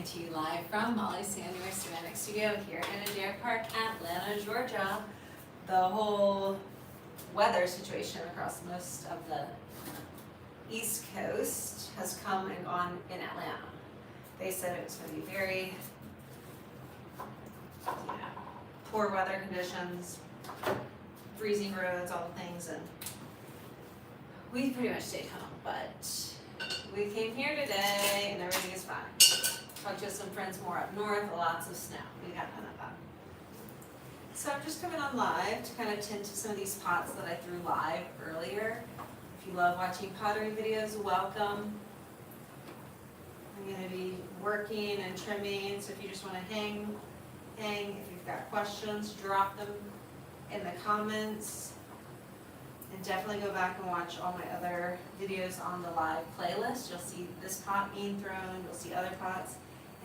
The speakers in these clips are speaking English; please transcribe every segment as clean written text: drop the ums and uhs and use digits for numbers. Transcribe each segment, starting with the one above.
to you live from Molly's Sandwich Ceramic Studio here in Adair Park, Atlanta, Georgia. The whole weather situation across most of the East Coast has come and gone in Atlanta. They said it was going to be very, poor weather conditions, freezing roads, all the things, and we pretty much stayed home, but we came here today and everything is fine. Talked to some friends more up north, lots of snow. We got none of that. So I'm just coming on live to kind of tend to some of these pots that I threw live earlier. If you love watching pottery videos, welcome. I'm going to be working and trimming, so if you just want to hang. If you've got questions, drop them in the comments. And definitely go back and watch all my other videos on the live playlist. You'll see this pot being thrown, you'll see other pots.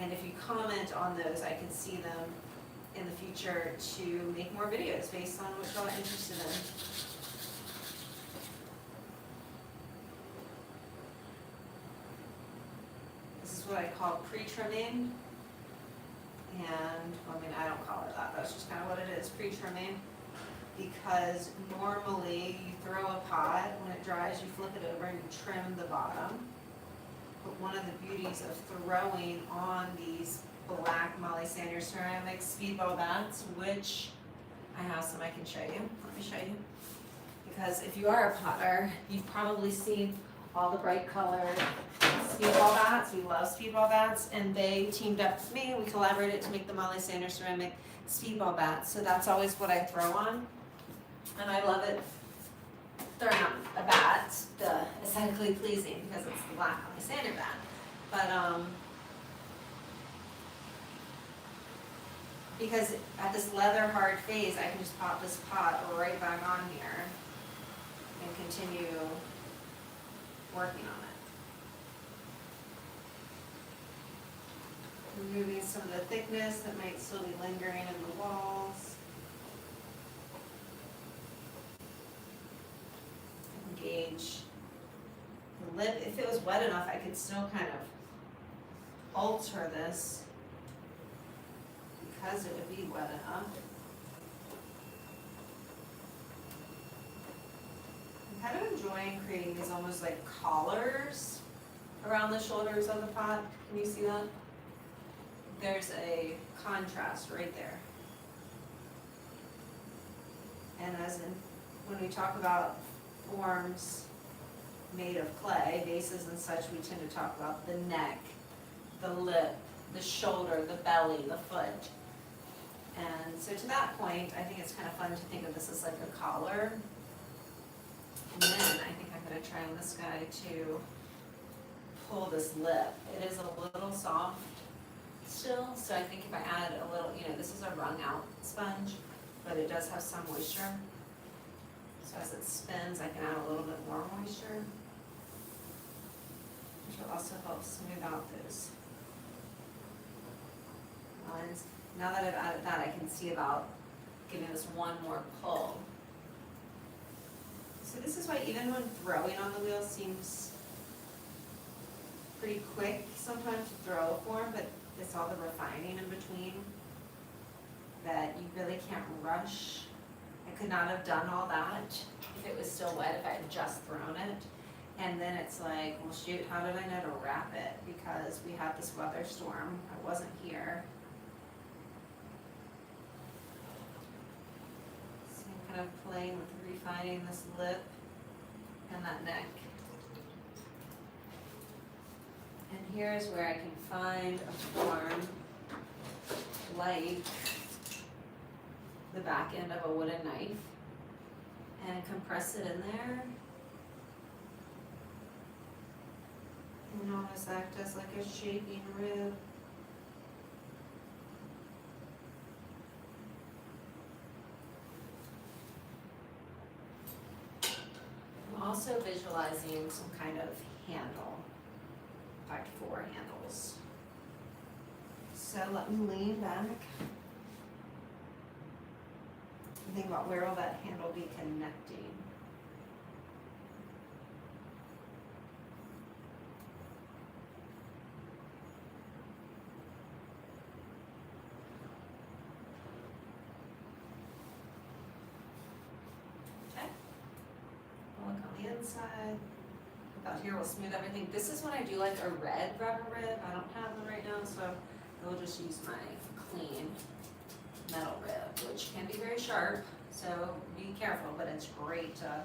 And if you comment on those, I can see them in the future to make more videos based on what y'all are interested in. This is what I call pre-trimming. And, I don't call it that, that's just kind of what it is, pre-trimming. Because normally you throw a pot, when it dries you flip it over and you trim the bottom. But one of the beauties of throwing on these black Molly Sanders ceramic speedball bats, which I have some I can show you, let me show you. Because if you are a potter, you've probably seen all the bright colored speedball bats. We love speedball bats, and they teamed up with me, we collaborated to make the Molly Sanders ceramic speedball bats. So that's always what I throw on. And I love it throwing out a bat, the aesthetically pleasing, because it's the black on the sander bat. But because at this leather hard phase, I can just pop this pot right back on here and continue working on it. Removing some of the thickness that might still be lingering in the walls. Gauge the lip. If it was wet enough, I could still kind of alter this because it would be wet enough. I'm kind of enjoying creating these almost like collars around the shoulders of the pot. Can you see that? There's a contrast right there. And as in, when we talk about forms made of clay, vases and such, we tend to talk about the neck, the lip, the shoulder, the belly, the foot. And so to that point, I think it's kind of fun to think of this as like a collar. And then I think I'm going to try on this guy to pull this lip. It is a little soft still, so I think if I add a little, this is a wrung out sponge, but it does have some moisture. So as it spins, I can add a little bit more moisture, which will also help smooth out those lines. Now that I've added that, I can see about giving this one more pull. So this is why even when throwing on the wheel seems pretty quick sometimes to throw a form, but it's all the refining in between that you really can't rush. I could not have done all that if it was still wet, if I had just thrown it. And then it's like, well shoot, how did I know to wrap it? Because we had this weather storm, I wasn't here. So I'm kind of playing with refining this lip and that neck. And here's where I can find a form like the back end of a wooden knife and compress it in there and almost act as like a shaping rib. I'm also visualizing some kind of handle, in fact 4 handles. So let me lean back. Think about where will that handle be connecting. inside. About here will smooth everything. This is when I do like a red rubber rib. I don't have one right now, so I will just use my clean metal rib, which can be very sharp, so be careful, but it's great to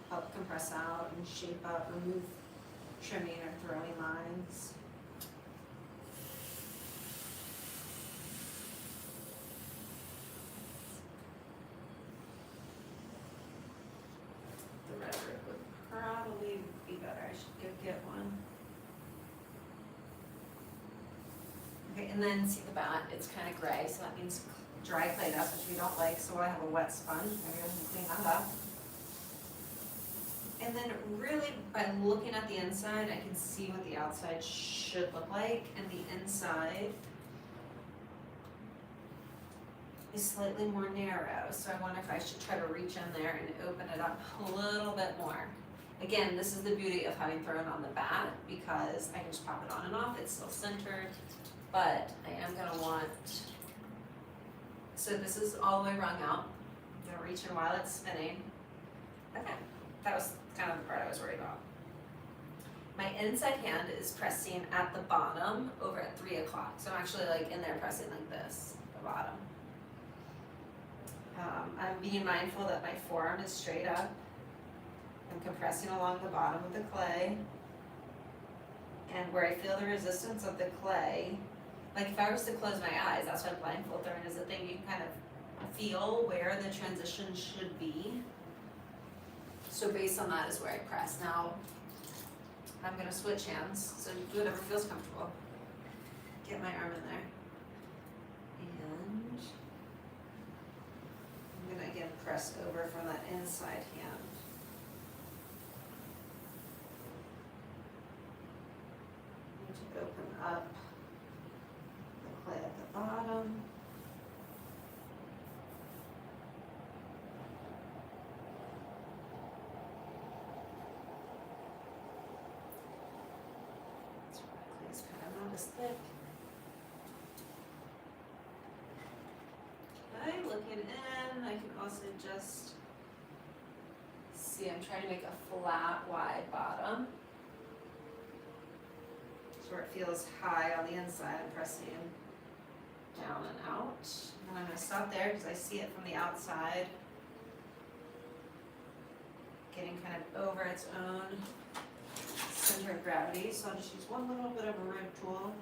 help compress out and shape up, remove trimming or throwing lines. The red rib would probably be better. I should get one. Okay, and then see the bat, it's kind of gray, so that means dry clay dust, which we don't like, so I have a wet sponge. Maybe I can clean that up. And then really, by looking at the inside, I can see what the outside should look like, and the inside is slightly more narrow, so I wonder if I should try to reach in there and open it up a little bit more. Again, this is the beauty of having thrown on the bat, because I can just pop it on and off, it's still centered, but I am gonna want, so this is all the way wrung out. I'm gonna reach in while it's spinning. Okay, that was kind of the part I was worried about. My inside hand is pressing at the bottom over at 3 o'clock, so I'm actually like in there pressing like this, the bottom. I'm being mindful that my forearm is straight up. I'm compressing along the bottom of the clay. And where I feel the resistance of the clay, like if I was to close my eyes, that's what blindfold throwing is, a thing you can kind of feel where the transition should be. So based on that is where I press. Now, I'm gonna switch hands, so do whatever feels comfortable. Get my arm in there. And I'm gonna again press over from that inside hand. To open up the clay at the bottom. It's kind of not as thick. Okay, looking in, I can also just see I'm trying to make a flat, wide bottom. Where it feels high on the inside, I'm pressing down and out. And I'm going to stop there because I see it from the outside getting kind of over its own center of gravity. So I'll just use one little bit of a rib tool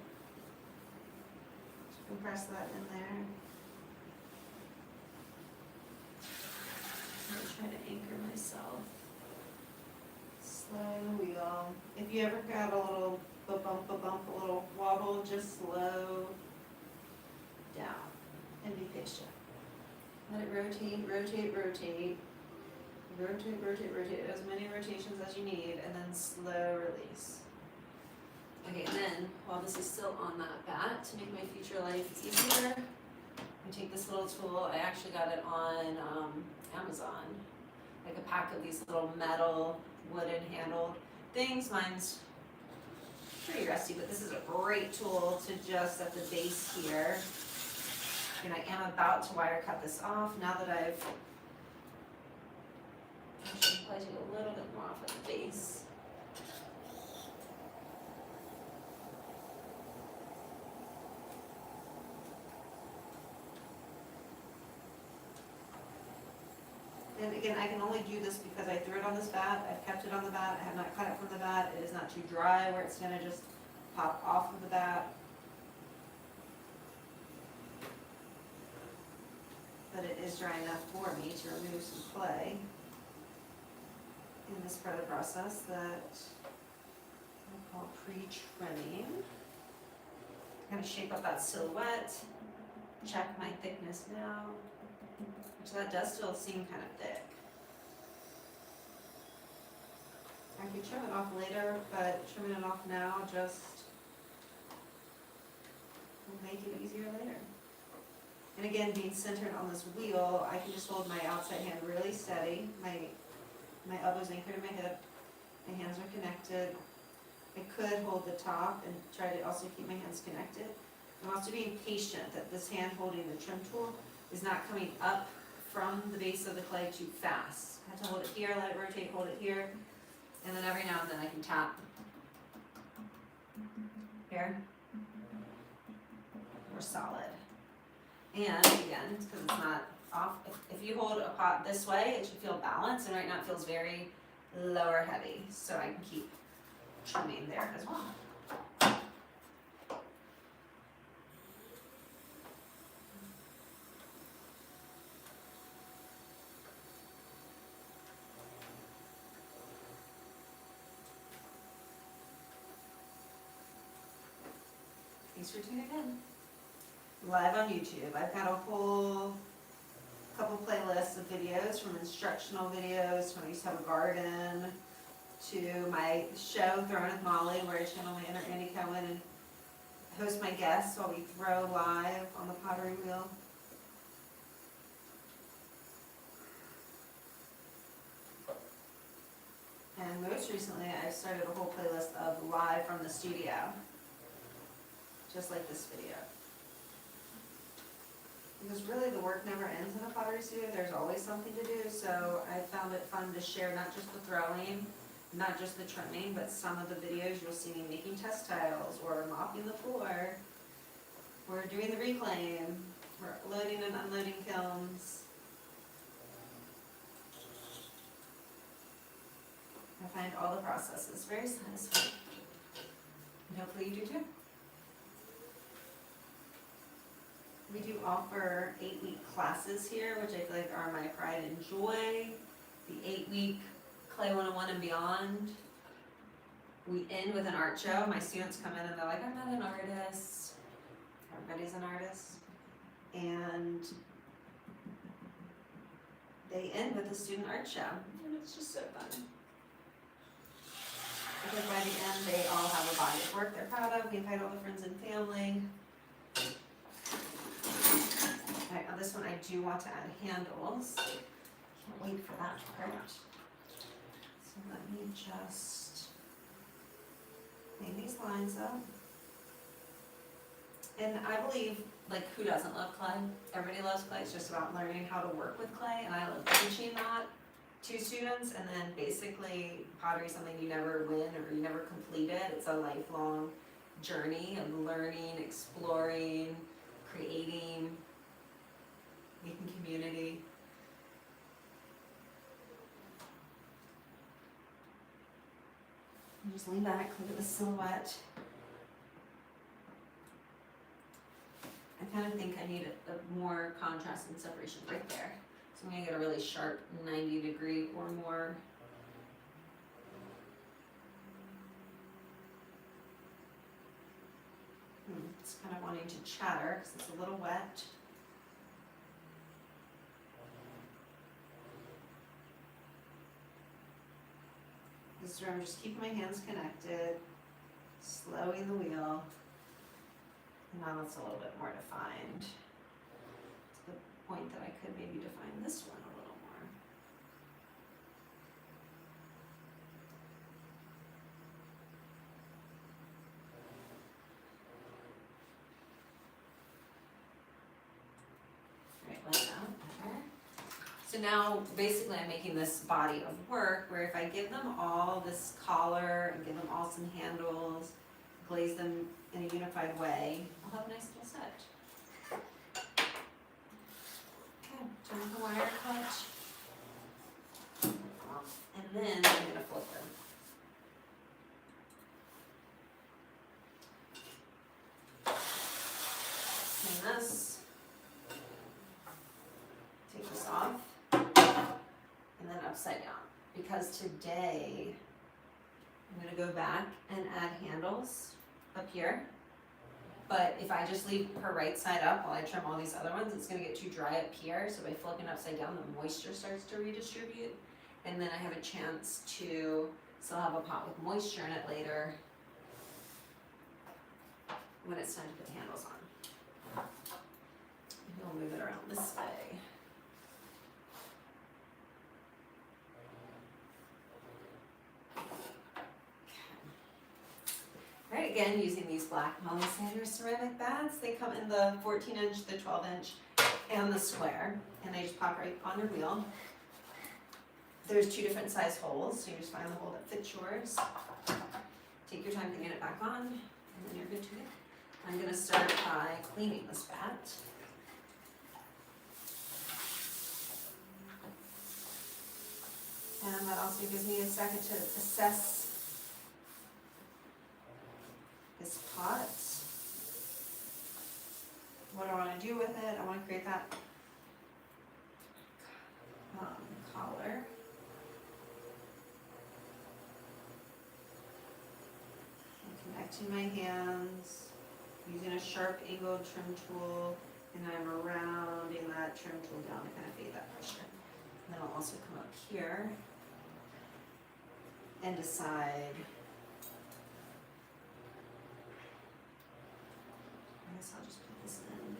to compress that in there. I'm trying to anchor myself. Slow wheel. If you ever got a little bump, a little wobble, just slow down and be patient. Let it rotate, rotate, rotate. Rotate, rotate, rotate. As many rotations as you need, and then slow release. Okay, and then while this is still on that bat, to make my future life easier, I take this little tool. I actually got it on Amazon. Like a pack of these little metal, wooden handled things. Mine's pretty rusty, but this is a great tool to just at the base here. And I am about to wire cut this off now that I've actually probably take a little bit more off at the base. And again, I can only do this because I threw it on this bat, I've kept it on the bat, I have not cut it from the bat, it is not too dry where it's gonna just pop off of the bat. But it is dry enough for me to remove some clay in this part of the process that I call pre-trimming. Kind of shape up that silhouette, check my thickness now. So that does still seem kind of thick. I could trim it off later, but trimming it off now just will make it easier later. And again, being centered on this wheel, I can just hold my outside hand really steady. My elbow's anchored in my hip. My hands are connected. I could hold the top and try to also keep my hands connected. I'm also being patient that this hand holding the trim tool is not coming up from the base of the clay too fast. I have to hold it here, let it rotate, hold it here. And then every now and then I can tap here. We're solid. And again, because it's not off, if you hold a pot this way, it should feel balanced, and right now it feels very lower heavy, so I can keep trimming there as well. Thanks for tuning in. Live on YouTube. I've got a whole couple playlists of videos, from instructional videos when I used to have a garden, to my show Throwing with Molly, where I channel my inner Andy Cohen and host my guests while we throw live on the pottery wheel. And most recently I've started a whole playlist of live from the studio, just like this video. Because really the work never ends in a pottery studio, there's always something to do, so I found it fun to share not just the throwing, not just the trimming, but some of the videos you'll see me making test tiles, or mopping the floor, or doing the reclaim, or loading and unloading kilns. I find all the processes very satisfying, and hopefully you do too. We do offer 8-week classes here, which I feel like are my pride and joy. The 8-week Clay 101 and beyond. We end with an art show. My students come in and they're like, I'm not an artist. Everybody's an artist. And they end with a student art show. And it's just so fun. Because by the end, they all have a body of work they're proud of. We invite all the friends and family. Alright, on this one I do want to add handles. Can't wait for that part. So let me just clean these lines up. And I believe, like, who doesn't love clay? Everybody loves clay. It's just about learning how to work with clay, and I love teaching that to students. And then basically pottery is something you never win or you never complete it. It's a lifelong journey of learning, exploring, creating, making community. And just lean back, look at the silhouette. I kind of think I need a more contrast and separation right there. So I'm going to get a really sharp 90-degree or more. It's kind of wanting to chatter because it's a little wet. This is where I'm just keeping my hands connected, slowing the wheel, and now it's a little bit more defined. To the point that I could maybe define this one a little more. Right, like that. So now, basically I'm making this body of work where if I give them all this collar and give them all some handles, glaze them in a unified way, I'll have a nice little set. Okay, turn the wire clutch off, and then I'm gonna flip them. Clean this. Take this off. And then upside down, because today I'm going to go back and add handles up here, but if I just leave her right side up while I trim all these other ones, it's going to get too dry up here, so by flipping upside down the moisture starts to redistribute, and then I have a chance to still have a pot with moisture in it later when it's time to put the handles on. Maybe I'll move it around this way. Right, again, using these black Molly Sanders ceramic bats. They come in the 14-inch, the 12-inch, and the square. And they just pop right on your wheel. There's 2 different size holes, so you just find the hole that fits yours. Take your time to get it back on, and then you're good to go. I'm gonna start by cleaning this bat. And that also gives me a second to assess this pot. What do I want to do with it? I want to create that collar. I'm connecting my hands using a sharp angled trim tool, and I'm rounding that trim tool down to kind of fade that pressure. And then I'll also come up here and decide. I guess I'll just put this in.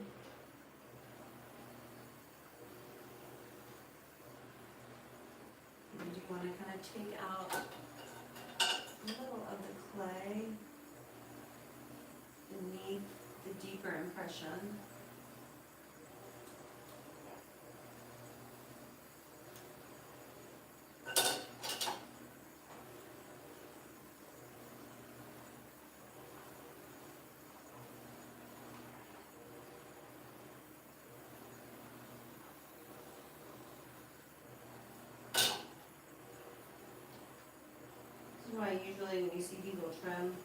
And you want to kind of take out a little of the clay beneath the deeper impression. Why usually when you see people trim,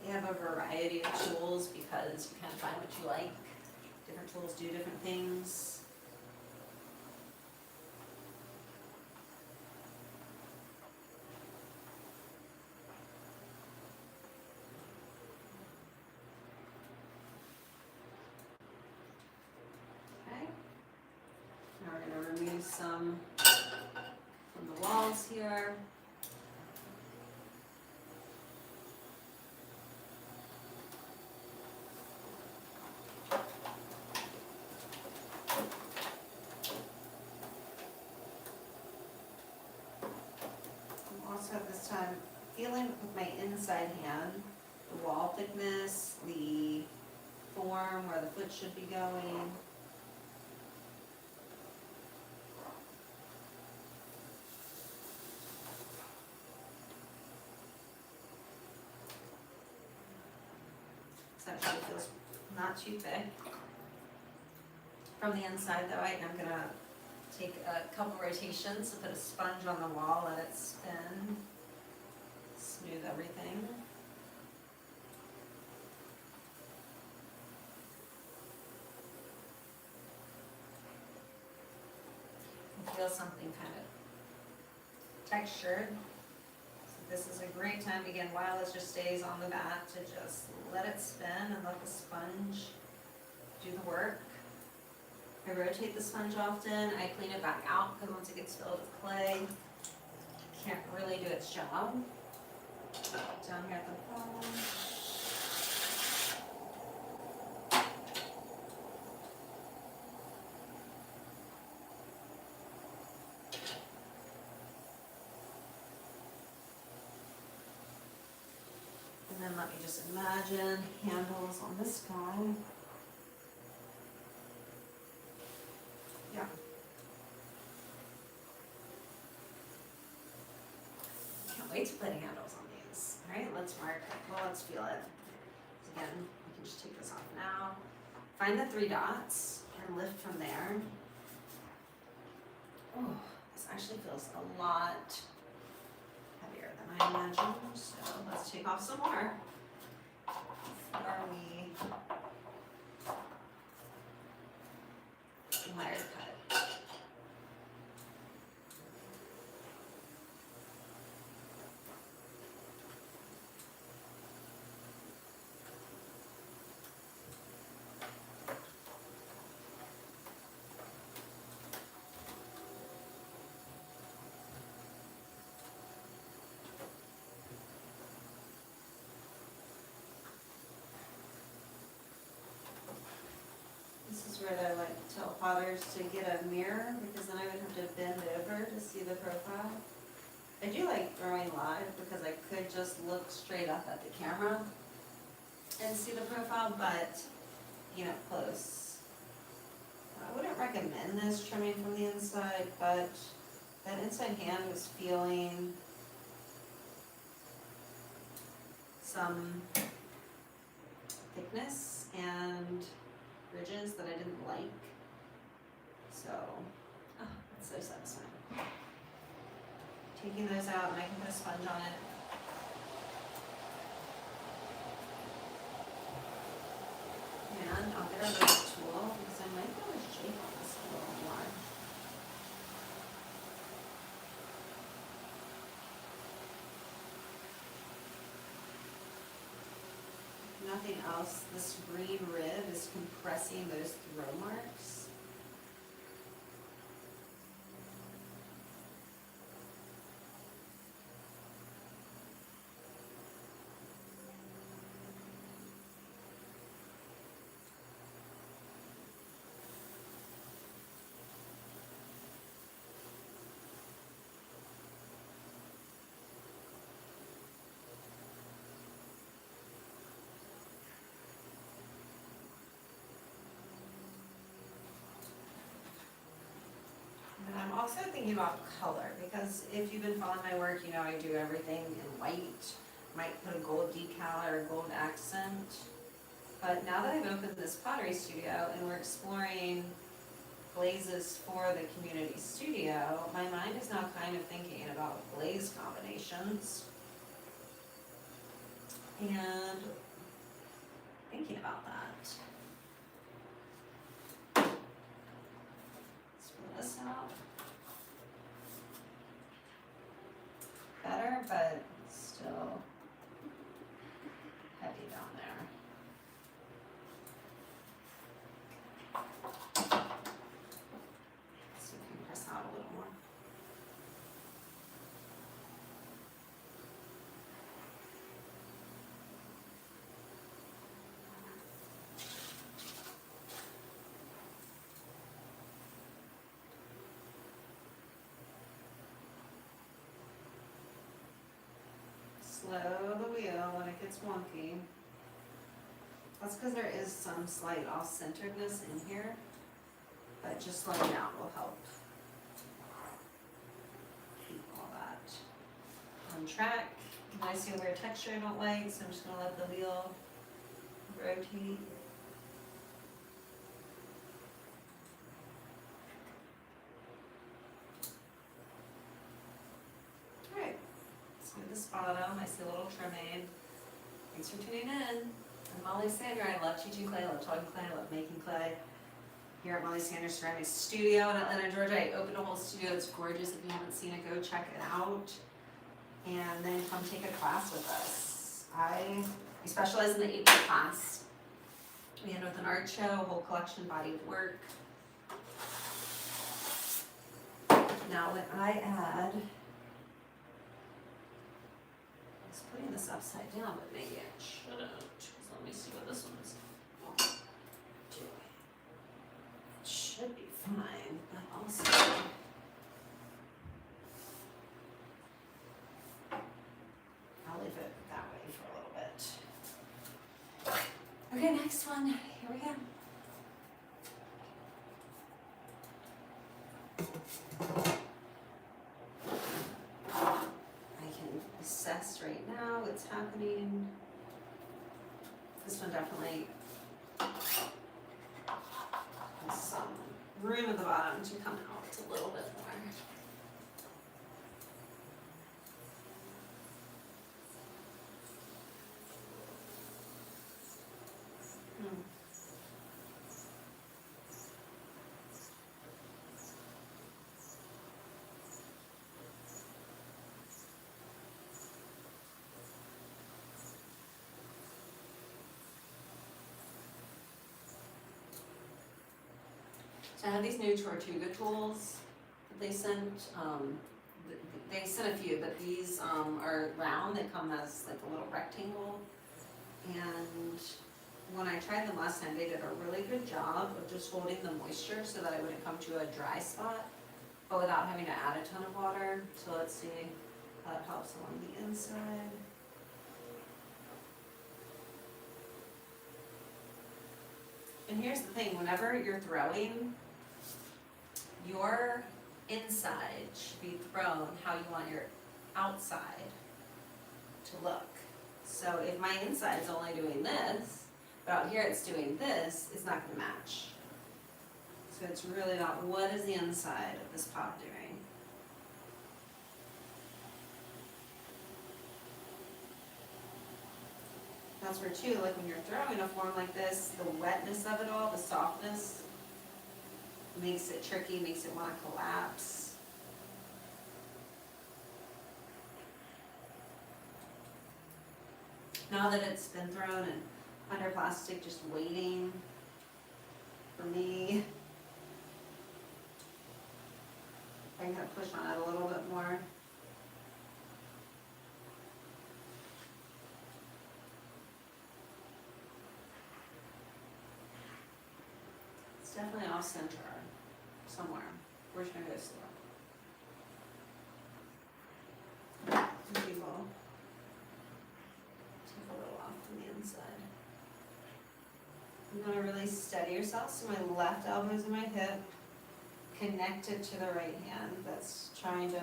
they have a variety of tools because you kind of find what you like. Different tools do different things. Okay. Now we're going to remove some from the walls here. At this time, feeling with my inside hand, the wall thickness, the form where the foot should be going. This actually feels not too thick. From the inside though, I am gonna take a couple rotations and put a sponge on the wall, let it spin, smooth everything. And feel something kind of textured. So this is a great time, again, while it just stays on the bat, to just let it spin and let the sponge do the work. I rotate the sponge often, I clean it back out because once it gets filled with clay, it can't really do its job. Down here at the bottom. And then let me just imagine handles on this guy. Yeah. Can't wait to put handles on these. All right, let's mark. Well, let's feel it. Again, we can just take this off now. Find the 3 dots and lift from there. Oh, this actually feels a lot heavier than I imagined. So let's take off some more before we wire cut. This is where I like to tell potters to get a mirror, because then I would have to bend over to see the profile. I do like throwing live because I could just look straight up at the camera and see the profile, but you know, close. I wouldn't recommend this trimming from the inside, but that inside hand was feeling some thickness and ridges that I didn't like. So, oh, that's so satisfying. Taking those out, and I can put a sponge on it. And I'll get our little tool because I might be able to shape on this a little more. If nothing else, this green rib is compressing those throw marks. And I'm also thinking about color, because if you've been following my work, you know I do everything in white. Might put a gold decal or a gold accent. But now that I've opened this pottery studio and we're exploring glazes for the community studio, my mind is now kind of thinking about glaze combinations. And thinking about that. Let's pull this out. Better, but still heavy down there. Let's see if we can press out a little more. Slow the wheel when it gets wonky. That's because there is some slight off-centeredness in here, but just slowing down will help keep all that on track. And I see a weird texture I don't like, so I'm just going to let the wheel rotate. Alright, let's move this bottom. I see a little trimming. Thanks for tuning in. I'm Molly Sander. I love teaching clay, I love talking clay, I love making clay. Here at Molly Sander Ceramics Studio in Atlanta, Georgia. I opened a whole studio. It's gorgeous. If you haven't seen it, go check it out. And then come take a class with us. We specialize in the 8-week class. We end with an art show, a whole collection, body of work. Now when I add, I was putting this upside down, but maybe I shouldn't. So let me see what this one is doing. It should be fine, but also I'll leave it that way for a little bit. Okay, next one. Here we go. I can assess right now what's happening. This one definitely has some room at the bottom to come out a little bit more. So I have these new Tortuga tools that they sent. They sent a few, but these are round. They come as like a little rectangle. And when I tried them last time, they did a really good job of just holding the moisture so that I wouldn't come to a dry spot, but without having to add a ton of water. So let's see how that helps along the inside. And here's the thing, whenever you're throwing, your inside should be thrown how you want your outside to look. So if my inside's only doing this, but out here it's doing this, it's not gonna match. So it's really about what is the inside of this pot doing. That's where too, like when you're throwing a form like this, the wetness of it all, the softness, makes it tricky, makes it want to collapse. Now that it's been thrown and under plastic, just waiting for me, I can kind of push on it a little bit more. It's definitely off center somewhere. Where's my go slow? Maybe we'll take a little off from the inside. You want to really steady yourself, so my left elbow is in my hip, connected to the right hand that's trying to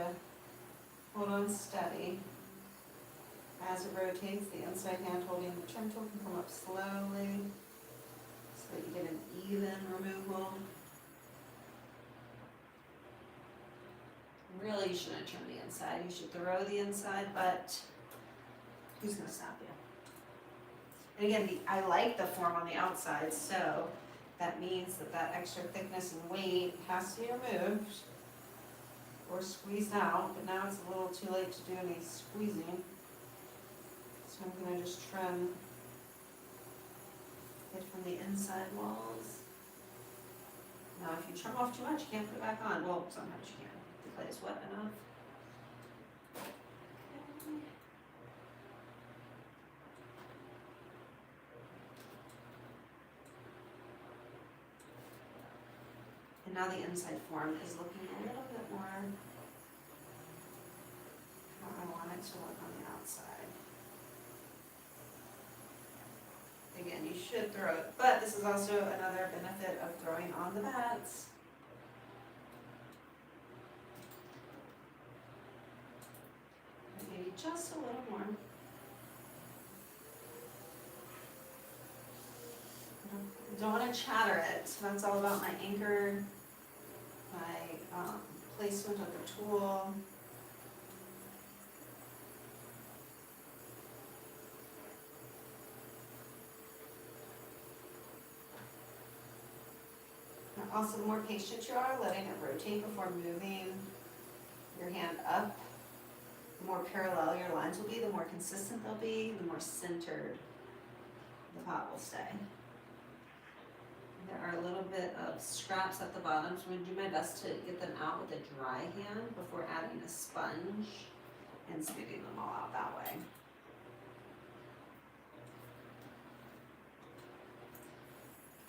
hold on steady. As it rotates, the inside hand holding the trim tool can come up slowly so that you get an even removal. Really, you shouldn't trim the inside. You should throw the inside, but who's going to stop you? And again, I like the form on the outside, so that means that that extra thickness and weight has to be removed or squeezed out, but now it's a little too late to do any squeezing. So I'm going to just trim it from the inside walls. Now if you trim off too much, you can't put it back on. Well, sometimes you can. The clay is wet enough. Okay. And now the inside form is looking a little bit more how I want it to look on the outside. Again, you should throw it, but this is also another benefit of throwing on the bats. Maybe just a little more. Don't want to chatter it. That's all about my anchor, my placement of the tool. Also, the more patient you are, letting it rotate before moving your hand up, the more parallel your lines will be, the more consistent they'll be, the more centered the pot will stay. There are a little bit of scraps at the bottom, so I'm going to do my best to get them out with a dry hand before adding a sponge and smoothing them all out that way.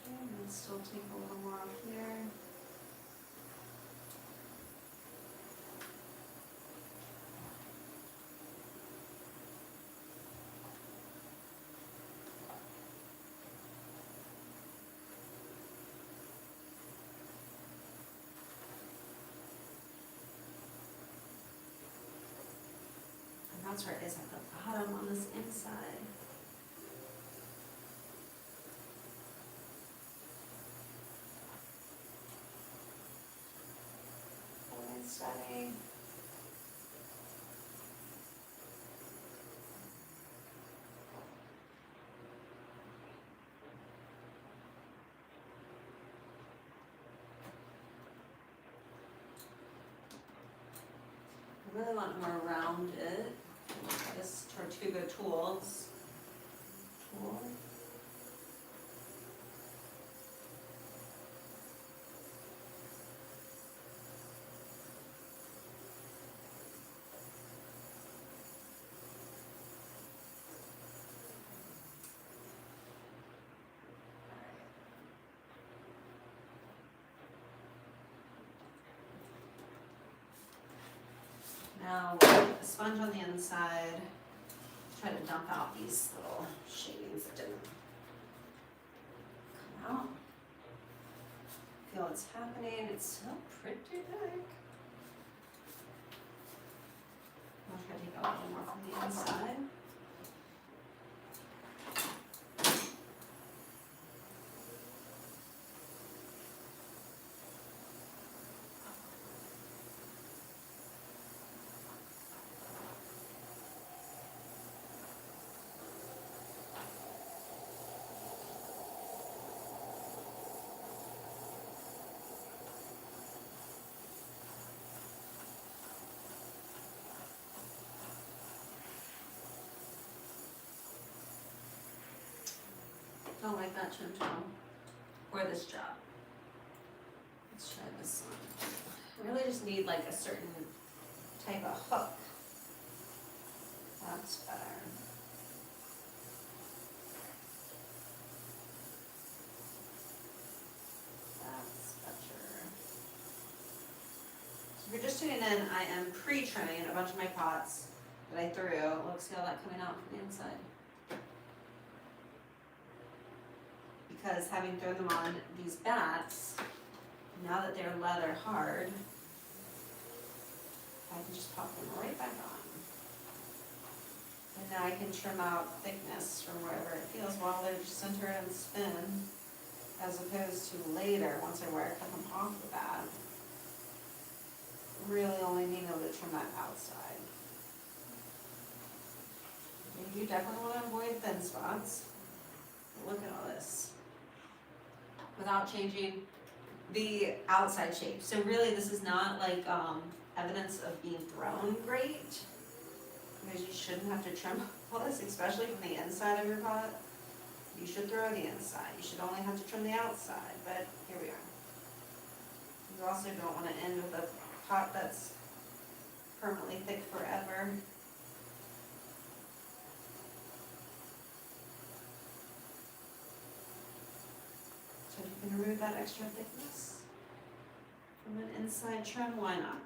And then still take a little more off here. And that's where it is at the bottom on this inside. Steady. I really want more rounded. This Tortuga Tools tool. Now, with the sponge on the inside, try to dump out these little shavings that didn't come out. Feel what's happening. It's still pretty thick. a little more from the inside. Don't like that trim tool or this job. Let's try this one. I really just need like a certain type of hook. That's better. That's better. So if you're just tuning in, I am pre-trimming a bunch of my pots that I threw. Look, see all that coming out from the inside. Because having thrown them on these bats, now that they're leather hard, I can just pop them right back on. And now I can trim out thickness from wherever it feels while they're just center and spin, as opposed to later, once I wear cut them off the bat, really only being able to trim that outside. And you definitely want to avoid thin spots. Look at all this. Without changing the outside shape. So really this is not like evidence of being thrown great, because you shouldn't have to trim all this, especially from the inside of your pot. You should throw the inside. You should only have to trim the outside, but here we are. You also don't want to end with a pot that's permanently thick forever. So you can remove that extra thickness from an inside trim, why not?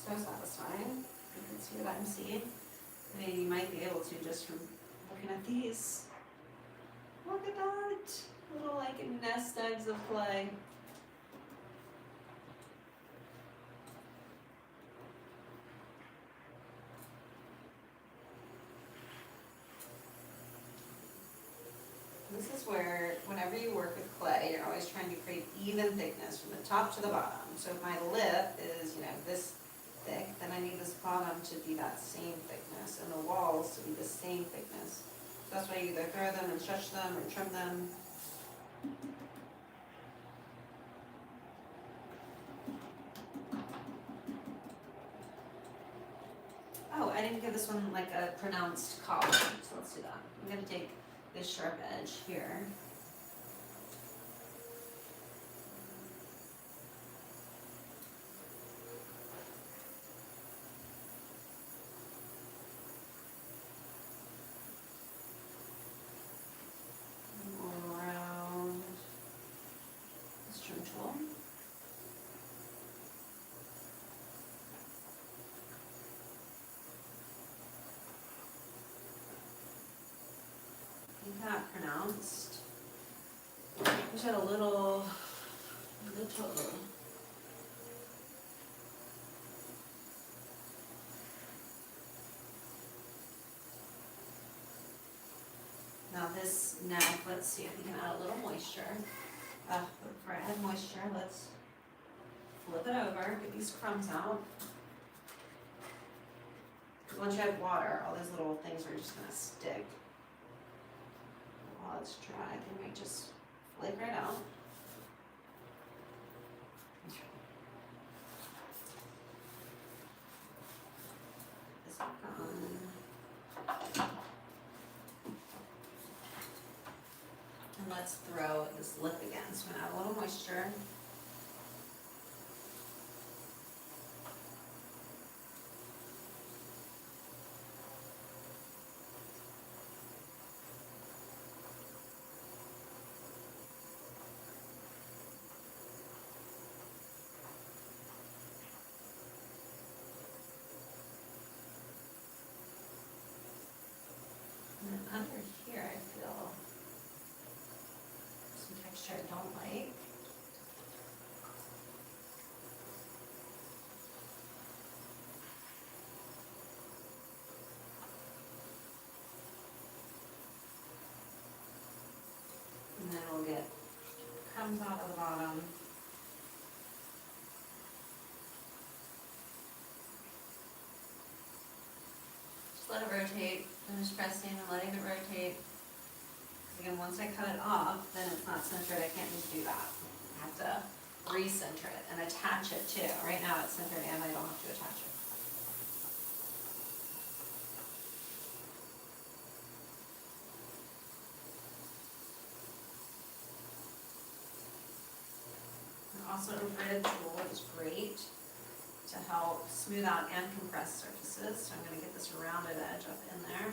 So satisfying. You can see what I'm seeing. I mean, you might be able to just from looking at these. Look at that! Little like nest eggs of clay. This is where, whenever you work with clay, you're always trying to create even thickness from the top to the bottom. So if my lip is, this thick, then I need this bottom to be that same thickness, and the walls to be the same thickness. So that's why you either throw them and stretch them or trim them. Oh, I didn't give this one like a pronounced collar, so let's do that. I'm gonna take this sharp edge here. All around this trim tool. Not pronounced. Just had a little. Now this neck, let's see if we can add a little moisture. Before I add moisture, let's flip it over, get these crumbs out. Because once you add water, all those little things are just gonna stick. While it's dry, they might just flake right out. This back on. And let's throw this lip again. So I'm gonna add a little moisture. texture I don't like. And then we'll get crumbs out of the bottom. Just let it rotate. I'm just pressing and letting it rotate. Again, once I cut it off, then it's not centered. I can't just do that. I have to recenter it and attach it too. Right now it's centered and I don't have to attach it. And also a rib tool is great to help smooth out and compress surfaces. So I'm going to get this rounded edge up in there.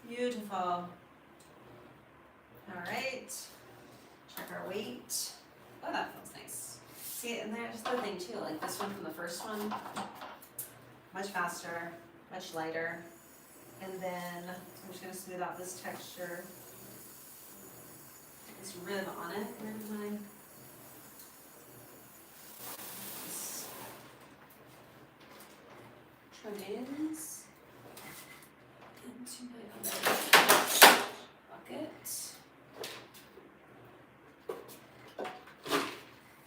Beautiful. All right, check our weight. Oh, that feels nice. See, and there's the thing too, like this one from the first one, much faster, much lighter. And then I'm just gonna smooth out this texture, this rib on it. Where's my, this trimmings into my other bucket.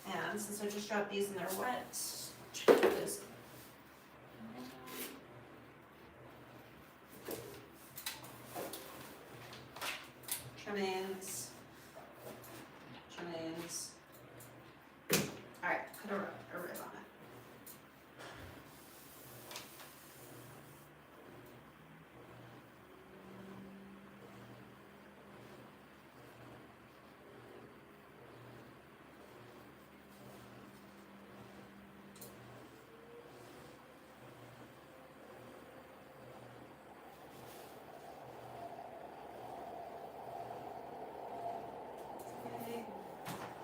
And since I just dropped these and they're wet, this trimmings. All right, put a rib on it.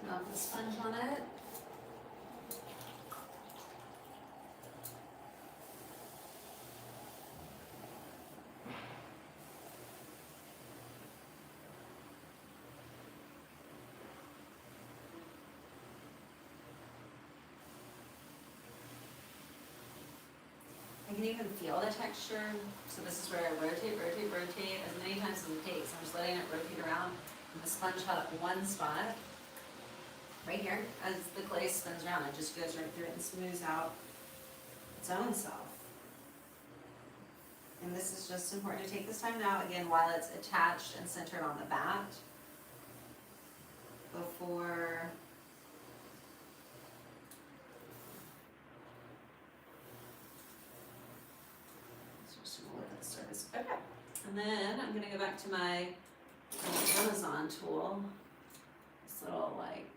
Now put a sponge on it. I can even feel the texture. So this is where I rotate as many times as it takes. I'm just letting it rotate around. And the sponge held up one spot, right here. As the clay spins around, it just goes right through it and smooths out its own self. And this is just important to take this time now, again, while it's attached and centered on the bat, before just gonna look at the surface. Okay. And then I'm gonna go back to my Amazon tool. This little like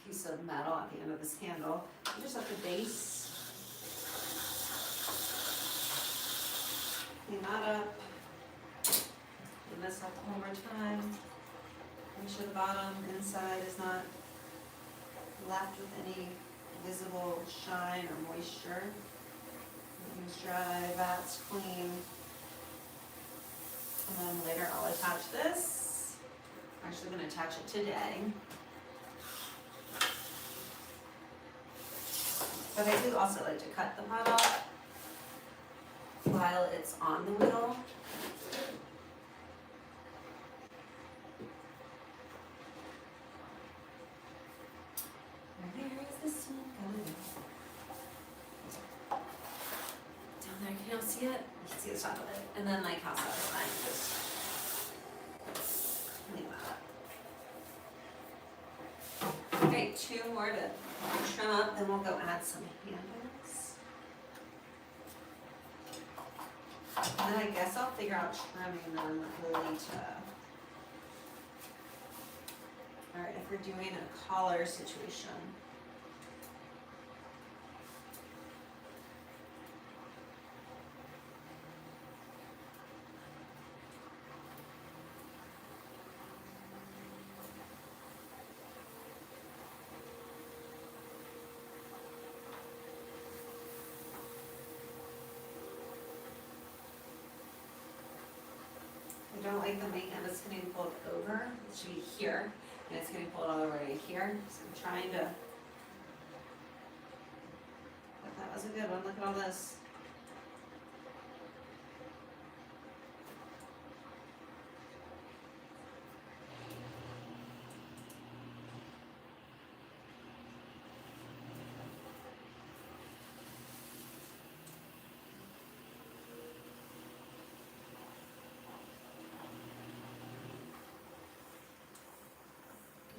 piece of metal at the end of this handle. And just at the base. Clean that up. Clean this up one more time. Make sure the bottom inside is not left with any visible shine or moisture. Everything's dry, that's clean. And then later I'll attach this. I'm actually going to attach it today. But I do also like to cut the pot off while it's on the wheel. Where is this one going? Down there, can you see it? You can see the top of it. And then like how satisfying just leave that up. Okay, 2 more to trim up, then we'll go add some handles. And then I guess I'll figure out trimming them later. Alright, if we're doing a collar situation, I don't like the making of it's getting pulled over. It should be here, and it's getting pulled all the way here. So I'm trying to. But that was a good one. Look at all this.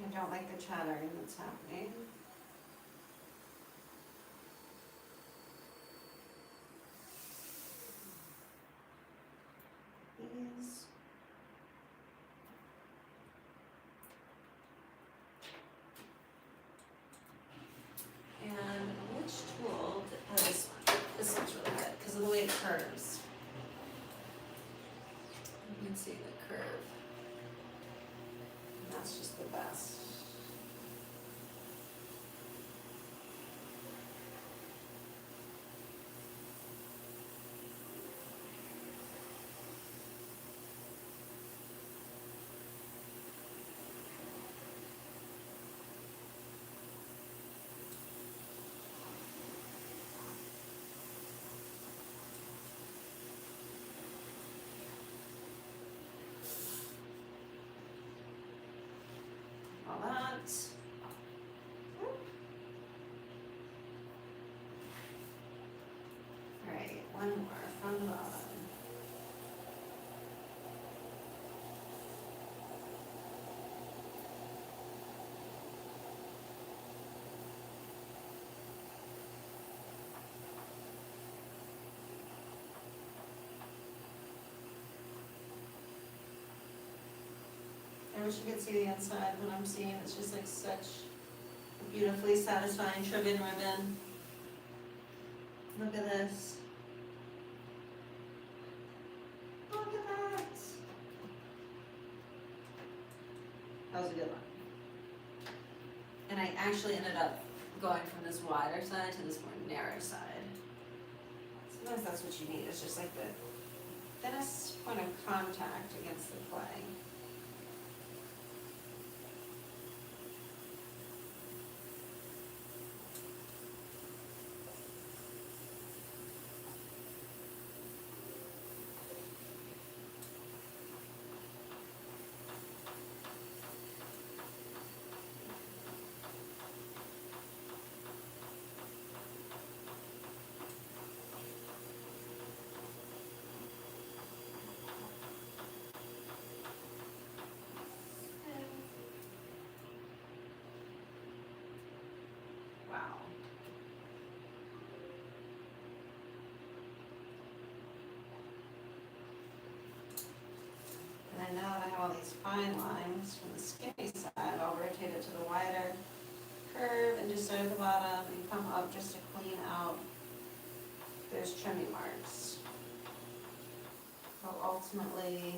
I don't like the chattering that's happening. These. And which tool, oh, this one. This one's really good because of the way it curves. You can see the curve. And that's just the best. All that. Alright, one more from the bottom. I wish you could see the inside when I'm seeing it's just like such a beautifully satisfying ribbon. Look at this. Look at that. That was a good one. And I actually ended up going from this wider side to this more narrow side. Sometimes that's what you need, it's just like the thinnest point of contact against the clay. Wow. And then now that I have all these fine lines from the skinny side, I'll rotate it to the wider curve and just start at the bottom and come up just to clean out those trimming marks. I'll ultimately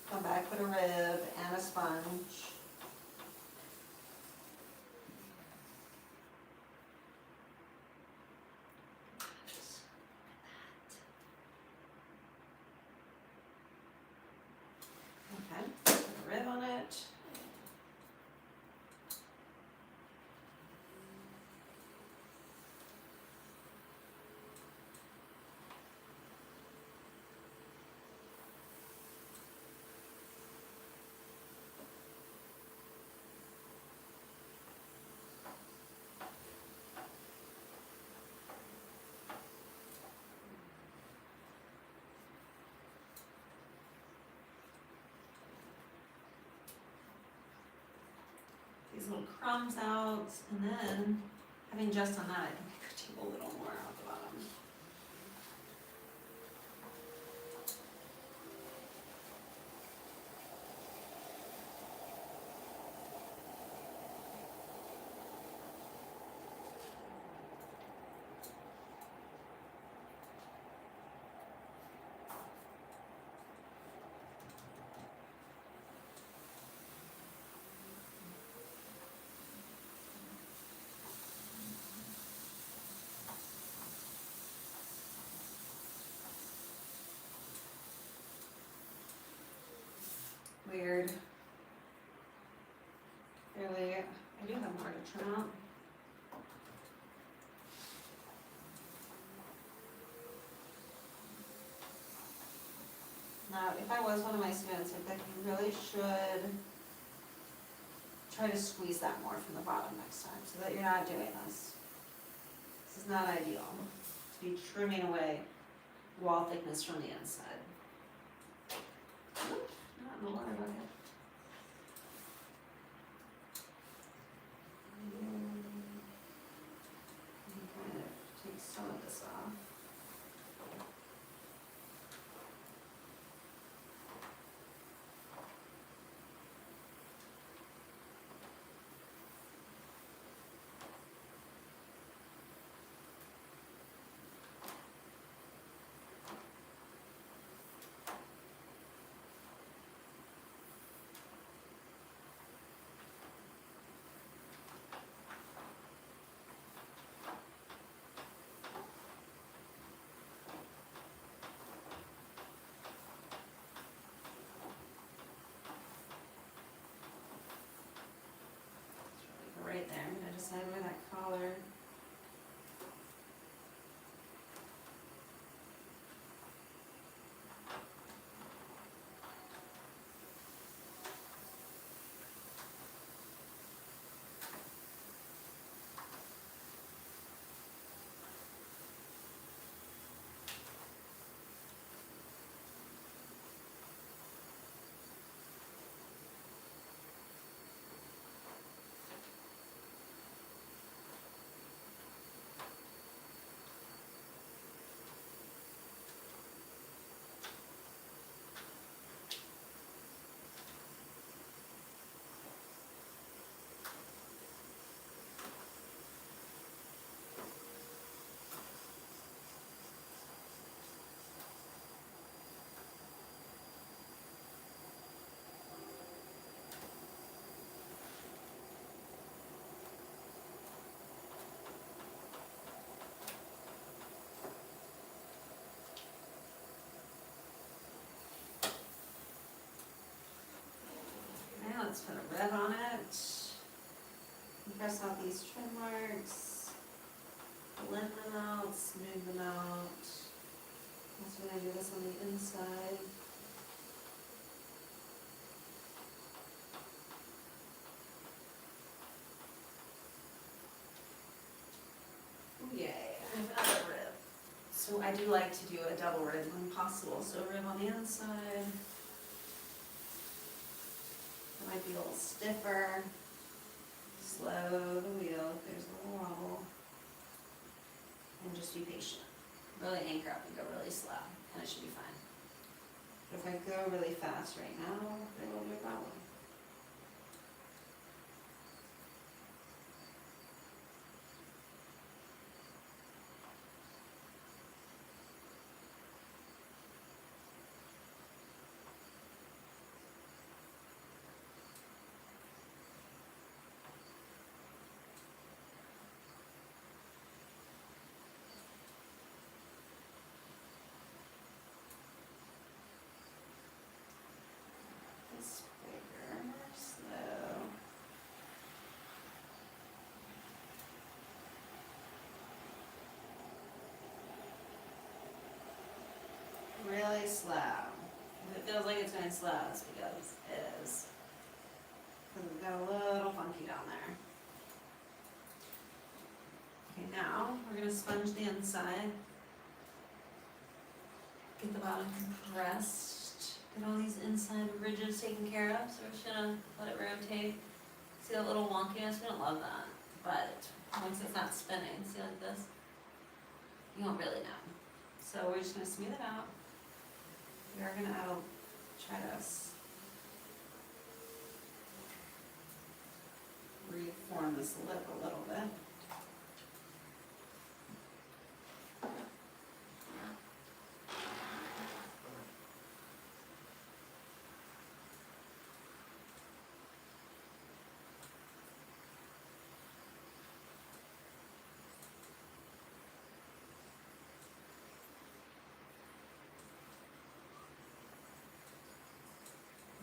come back with a rib and a sponge. Okay, put a rib on it. These little crumbs out, and then having just done that, I think I could do a little more out the bottom. weird. Clearly, I do have more to trim out. Now, if I was one of my students, I think you really should try to squeeze that more from the bottom next time, so that you're not doing this. This is not ideal, to be trimming away wall thickness from the inside. Oop, not in the water bucket. Kind of take some of this off. Right there, I'm gonna decide where that collar. Now let's put a rib on it. Press out these trim marks. Blend them out, smooth them out. Also gonna do this on the inside. Ooh, yay, I have another rib. So I do like to do a double rib when possible. So rib on the inside. It might be a little stiffer. Slow the wheel if there's a little wobble. And just be patient. Really anchor up and go really slow, and it should be fine. But if I go really fast right now, there will be a problem. This bigger, slow. Really slow. If it feels like it's going slow, it's because it is. Because it's got a little funky down there. Okay, now we're going to sponge the inside. Get the bottom compressed. Get all these inside ridges taken care of. So we're just going to let it rotate. See that little wonkiness? We don't love that. But once it's not spinning, see like this? You won't really know. So we're just going to smooth it out. We are going to try to reform this lip a little bit.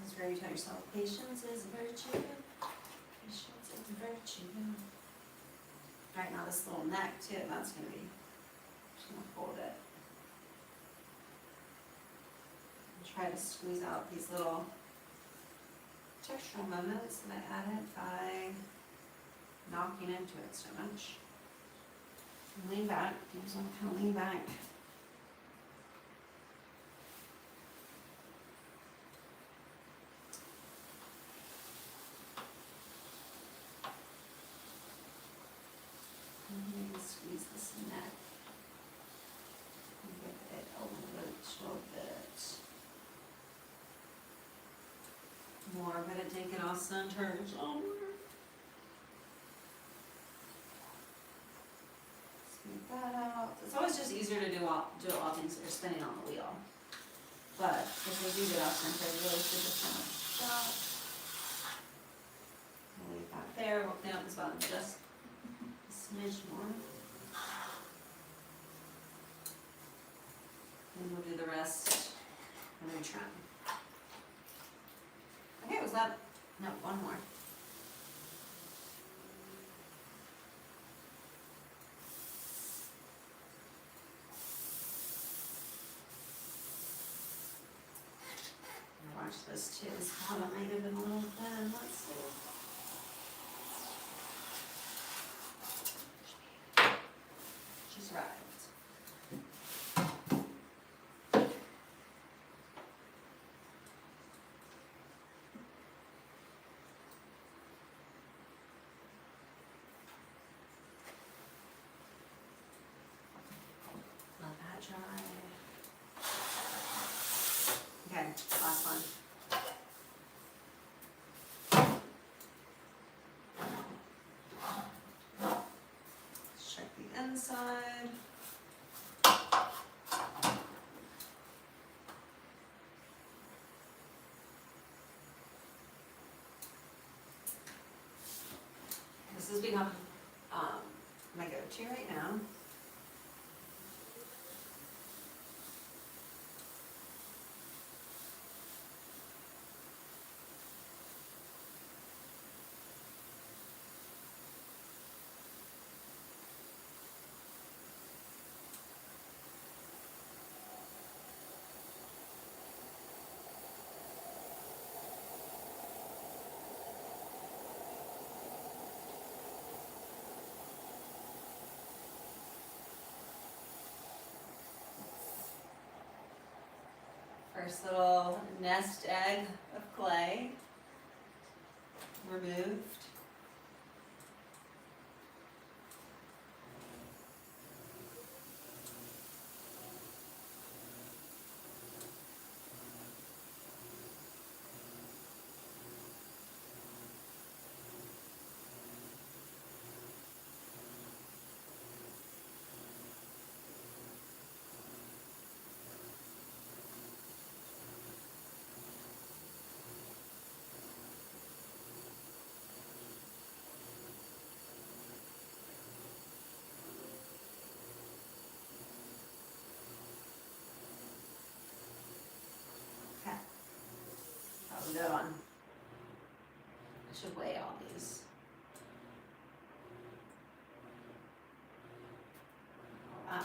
It's where you tell yourself, patience is a virtue. Patience is a virtue. Right now, this little neck too, that's gonna be, just gonna fold it. And try to squeeze out these little textural moments that I added by knocking into it so much. Lean back, use one kind of lean back. And then squeeze this neck and give it a little bit more, but I think it all centers on. Smooth that out. It's always just easier to do it while things are spinning on the wheel. But if they do get off center, you really should just kind of stop. We'll leave that there. We'll clean up this bottom just a smidge more. And we'll do the rest when we trim. Okay, was that? No, one more. Watch this too. This bottom might have been a little thin. Let's see. She's right. Let that dry. Okay, last one. Check the inside. This has become my go-to right now. First little nest egg of clay removed. Okay, that was a good one. I should weigh all these. Wow.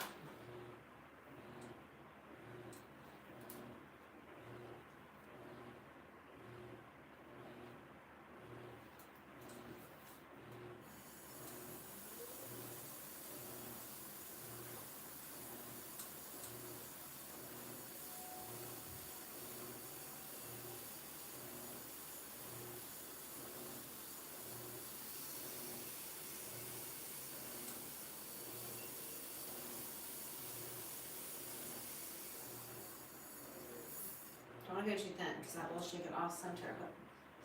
Don't want to go too thin because that will shake it off center, but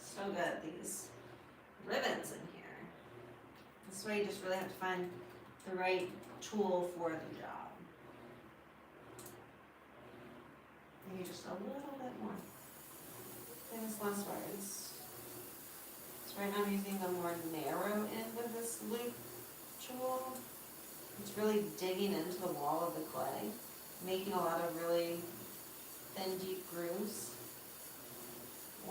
so good, these ribbons in here. This way you just really have to find the right tool for the job. Maybe just a little bit more. Famous last words. So right now I'm using the more narrow end of this loop tool. It's really digging into the wall of the clay, making a lot of really thin, deep grooves.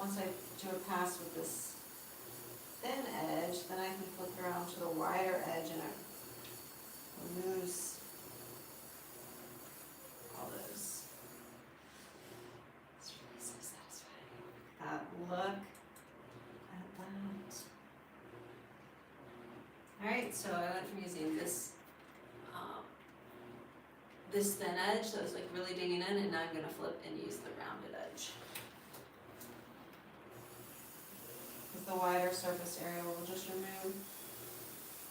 once I do a pass with this thin edge, then I can flip it around to the wider edge and it removes all those. It's really so satisfying. That look at that. Alright, so I went from using this this thin edge that was like really digging in, and now I'm gonna flip and use the rounded edge. With the wider surface area, we'll just remove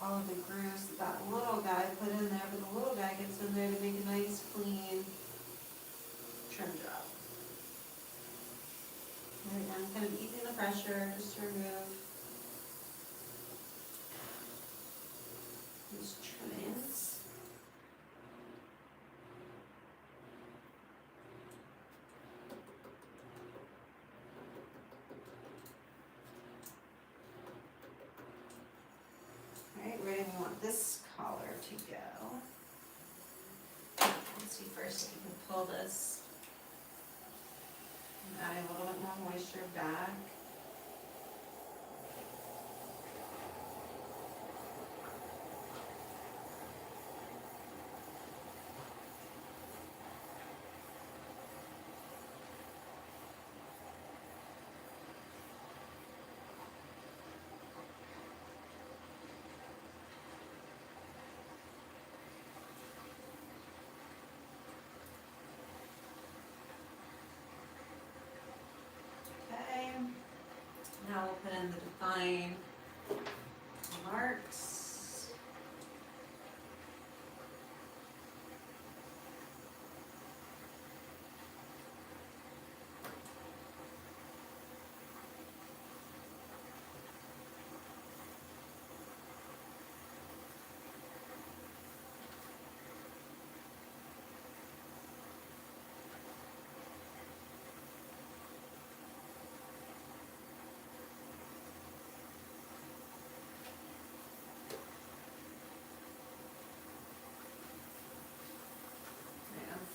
all of the grooves that that little guy put in there, but the little guy gets in there to make a nice clean trim job. And I'm kind of easing the pressure just to remove these trimmings. Alright, where do we want this collar to go? Let's see first if we can pull this. I'm adding a little bit more moisture back. Okay, now we'll put in the define marks.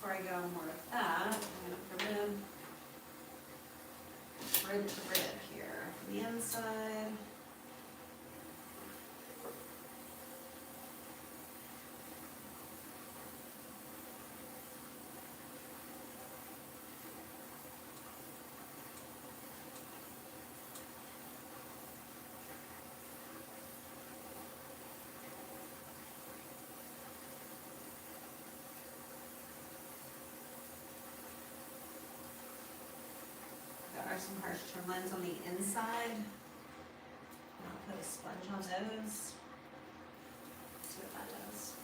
Before I go more of that, I'm gonna put in rib to rib here. The inside. There are some harsh trim lines on the inside. I'll put a sponge on those. See what that does.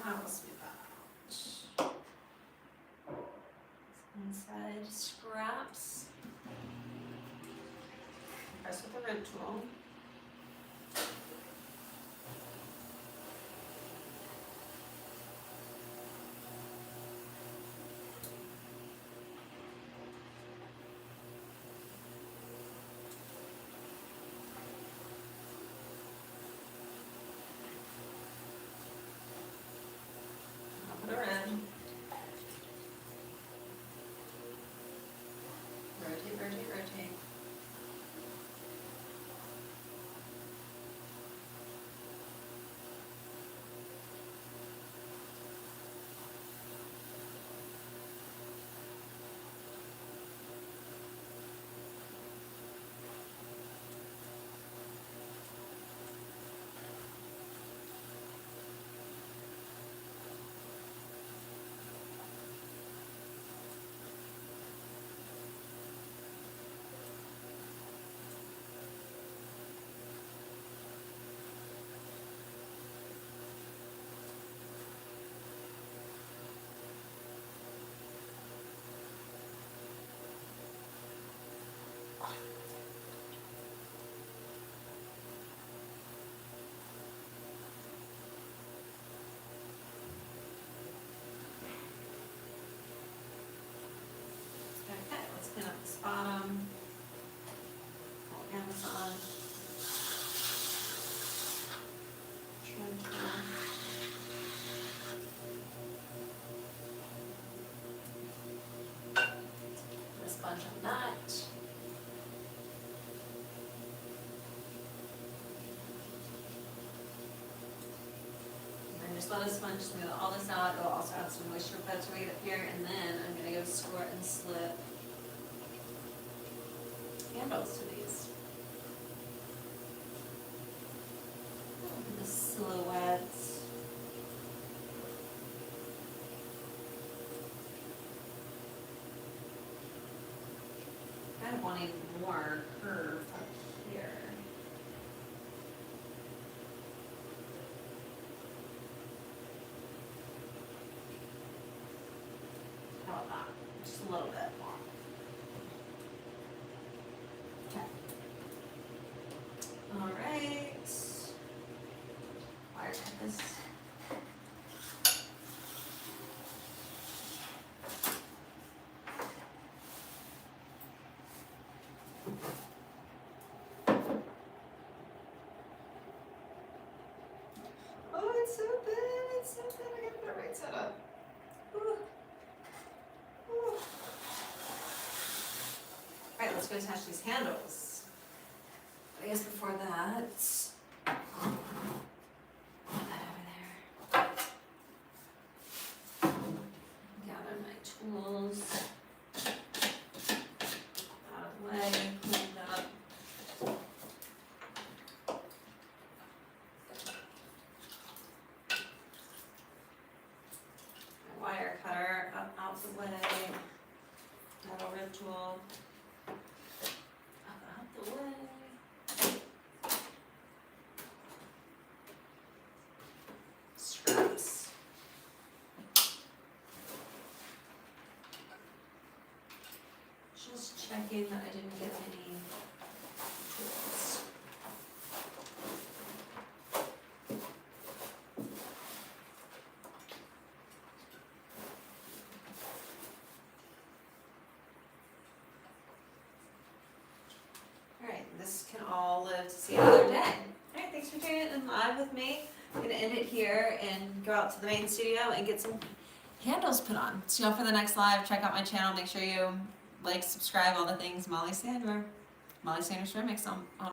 Now we'll smooth out. Inside scraps. Press with the rib tool. Put her in. Rotate, rotate, rotate. just let it sponge, smooth all this out. It'll also add some moisture pottery up here, and then I'm gonna go squirt and slip handles to these. The silhouettes. Kind of wanting more curve up here. How about that? Just a little bit more. Okay. All right. Wire cut this. Oh, it's so thin, it's so thin. I gotta put it right side up. Ooh. Ooh. Alright, let's go attach these handles. I guess before that, put that over there. Gather my tools out of the way, clean it up. Wire cutter out the way, metal rib tool, out the way. Scraps. Just checking that I didn't get any tools. Alright, this can all live to see another day. Alright, thanks for tuning in live with me. I'm gonna end it here and go out to the main studio and get some handles put on. See y'all for the next live. Check out my channel. Make sure you like, subscribe, all the things. Molly Sandler Remix on